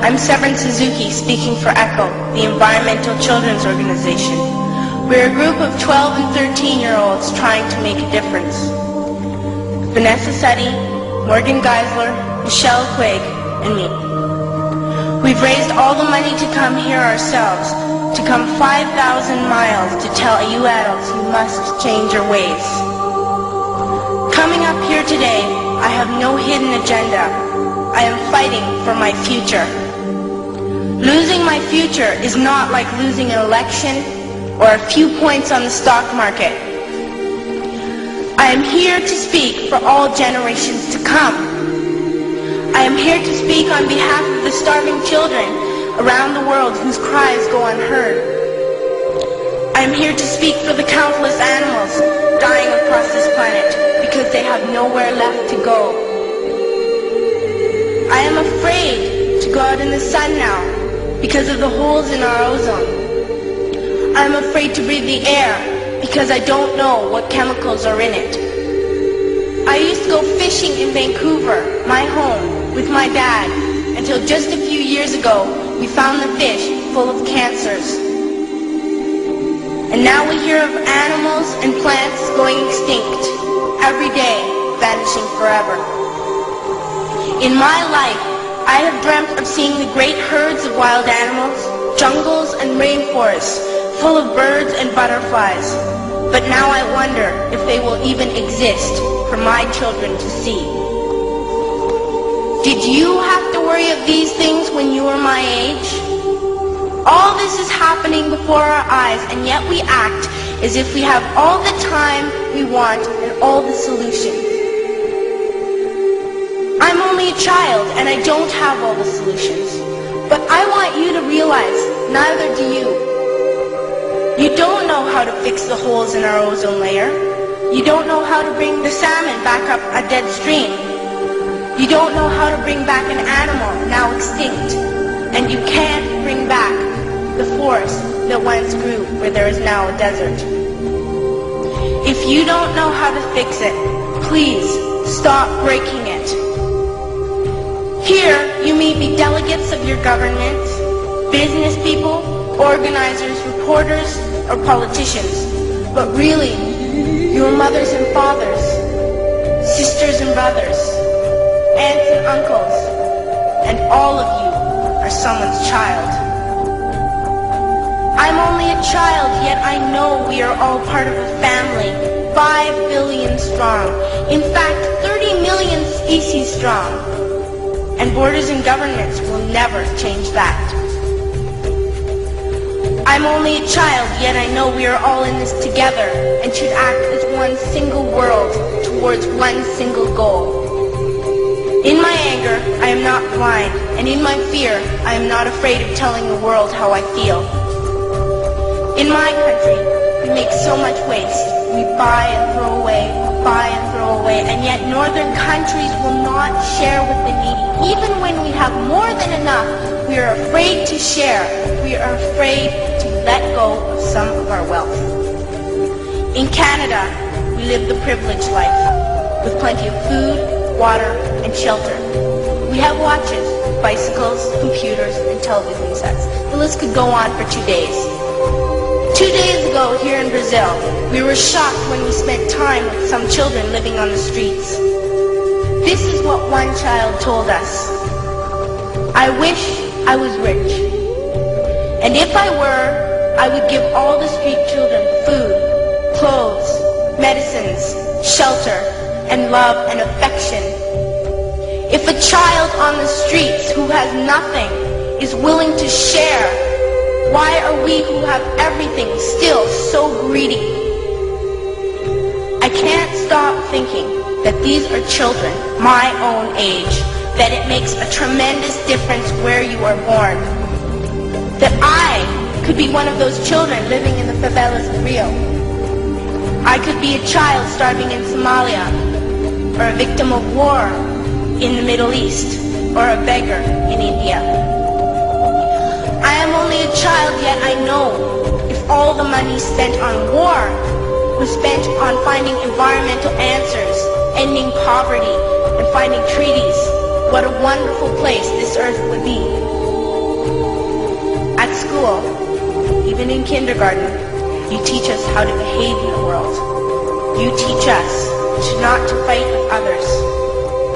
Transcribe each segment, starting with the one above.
I'm Severin Suzuki, speaking for ECHO, the Environmental Children's Organization. We're a group of 12 and 13-year-olds trying to make a difference. Vanessa Seti, Morgan Geisler, Michelle Quigg, and me. We've raised all the money to come here ourselves, to come 5,000 miles to tell you adults you must change your ways. Coming up here today, I have no hidden agenda. I am fighting for my future. Losing my future is not like losing an election or a few points on the stock market. I am here to speak for all generations to come. I am here to speak on behalf of the starving children around the world whose cries go unheard. I am here to speak for the countless animals dying across this planet because they have nowhere left to go. I am afraid to go out in the sun now because of the holes in our ozone. I am afraid to breathe the air because I don't know what chemicals are in it. I used to go fishing in Vancouver, my home, with my dad, until just a few years ago we found the fish full of cancers. And now we hear of animals and plants going extinct, every day vanishing forever. In my life, I have dreamt of seeing the great herds of wild animals, jungles and rainforests, full of birds and butterflies. But now I wonder if they will even exist for my children to see. Did you have to worry of these things when you were my age? All this is happening before our eyes, and yet we act as if we have all the time we want and all the solutions. I'm only a child and I don't have all the solutions. But I want you to realize, neither do you. You don't know how to fix the holes in our ozone layer. You don't know how to bring the salmon back up a dead stream. You don't know how to bring back an animal now extinct. And you can't bring back the forest that once grew where there is now a desert. If you don't know how to fix it, please stop breaking it. Here you may be delegates of your government, business people, organizers, reporters, or politicians, but really, your mothers and fathers, sisters and brothers, aunts and uncles, and all of you are someone's child. I'm only a child, yet I know we are all part of a family, 5 billion strong, in fact 30 million species strong, and borders and governments will never change that. I'm only a child, yet I know we are all in this together and should act as one single world towards one single goal. In my anger, I am not blind, and in my fear, I am not afraid of telling the world how I feel. In my country, we make so much waste. We buy and throw away, and yet northern countries will not share with the needy. Even when we have more than enough, we are afraid to share. We are afraid to let go of some of our wealth. In Canada, we live the privileged life, with plenty of food, water, and shelter. We have watches, bicycles, computers, and television sets. The list could go on for 2 days. 2 days ago, here in Brazil, we were shocked when we spent time with some children living on the streets. This is what one child told us. I wish I was rich. And if I were, I would give all the street children food, clothes, medicines, shelter, and love and affection. If a child on the streets who has nothing is willing to share, why are we who have everything still so greedy? I can't stop thinking that these are children my own age, that it makes a tremendous difference where you are born. That I could be one of those children living in the favelas of Rio. I could be a child starving in Somalia, or a victim of war in the Middle East, or a beggar in India. I am only a child, yet I know if all the money spent on war was spent on finding environmental answers, ending poverty, and finding treaties, what a wonderful place this earth would be. school, even in kindergarten, you teach us how to behave in the world. You teach us not to fight with others,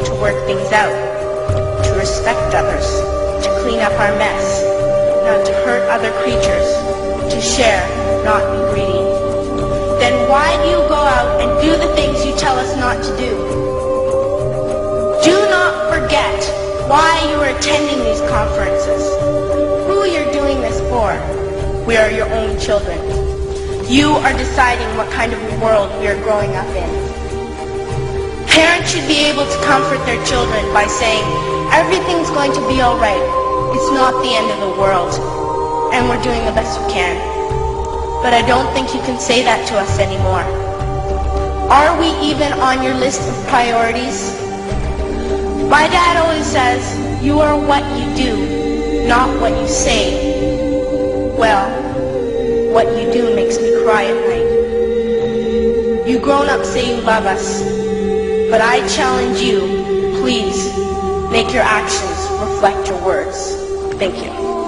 to work things out, to respect others, to clean up our mess, not to hurt other creatures, to share, not be greedy. Then why do you go out and do the things you tell us not to do? Do not forget why you are attending these conferences, who you're doing this for. We are your own children. You are deciding what kind of world we are growing up in. Parents should be able to comfort their children by saying, everything's going to be all right. It's not the end of the world, and we're doing the best we can. But I don't think you can say that to us anymore. Are we even on your list of priorities? My dad always says, you are what you do, not what you say. Well, what you do makes me cry at night. You grown-ups say you love us, but I challenge you, please, make your actions reflect your words. Thank you.